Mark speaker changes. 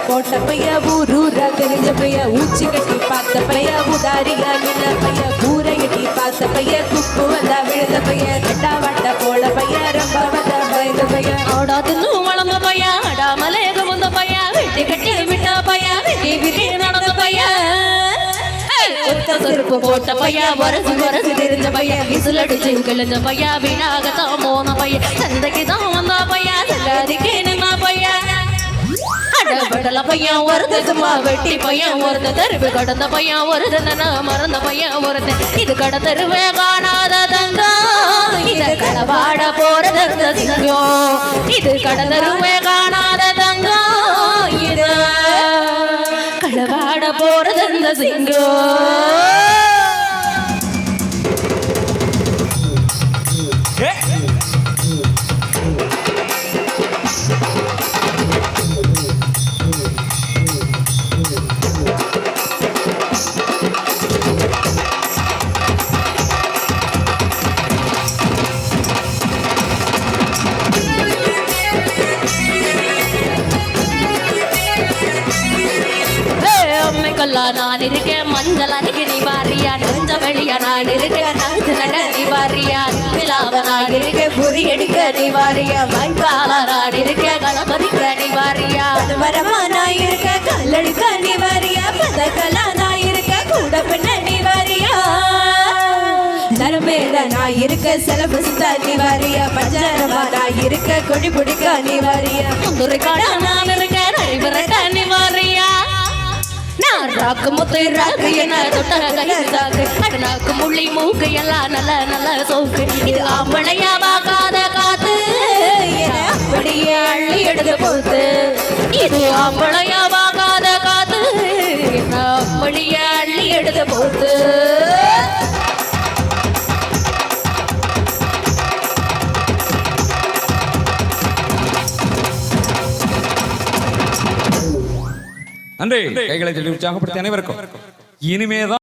Speaker 1: போட்ட பைய ஊரூரா தெரிஞ்ச பைய ஊச்சி கட்டி பார்த்த பைய உதாரியா நின்ன பைய கூரை கட்டி பார்த்த பைய குப்பு வந்தா விழுந்த பைய கட்டா வட்ட போல பைய ரொம்ப வந்த பயந்த பைய
Speaker 2: ஆடாதுன்னு வளர்ந்த பைய ஆடாமலே வந்த பைய வெட்டி கட்டி விட்ட பைய வெட்டி விரி நடந்த பைய செருப்பு போட்ட பைய வரசு வரசு தெரிஞ்ச பைய விசில் அடிச்சு கிழிஞ்ச பைய வீணாகத்தான் போன பைய சந்தைக்கு தான் வந்த பைய சல்லாதிக்கு நின்ன பைய அடபடல பையன் ஒருத்த சும்மா வெட்டி பையன் ஒருத்த தெருவு கடந்த பையன் ஒருத்த மறந்த பையன் ஒருத்த இது கட தெருவே காணாத தங்கம் இத கடவாட போறது சிங்கம் இது கட தெருவே காணாத தங்கம் இத கடவாட போறது சிங்கம். நான் இருக்கேன் மஞ்சள் அருகே நீ வாரியா நெஞ்ச வெளியா நான் இருக்கேன் நஞ்சு நட நீ வாரியா விழாவ நான் இருக்கேன் புரி எடுக்க நீ வாரியா மண்கால நான் இருக்கேன் கணபதிக்க நீ வாரியா வரமா நான் இருக்க கல்லடிக்க நீ வாரியா பதக்கலா நான் இருக்க கூட பின்ன நீ வாரியா நரமேல நான் இருக்க செலவு சுத்தா நீ வாரியா பஞ்சரமா நான் இருக்க கொடி பிடிக்க நீ வாரியா முந்துரைக்காடா நான் இருக்க நரிவரட்ட நீ வாரியா ராக்கு முத்து ராக்கு என்ன தொட்ட கைதாக்கு அடனாக்கு முள்ளி மூக்கு எல்லாம் நல்ல நல்ல சோக்கு இது ஆம்பளையா வாக்காத காத்து அப்படியே அள்ளி எடுத்து போத்து இது ஆம்பளையா வாக்காத காத்து அப்படியே அள்ளி எடுத்து போத்து
Speaker 3: நன்றி. கைகளை உற்சாகப்படுத்தி அனைவருக்கும் இனிமேதான்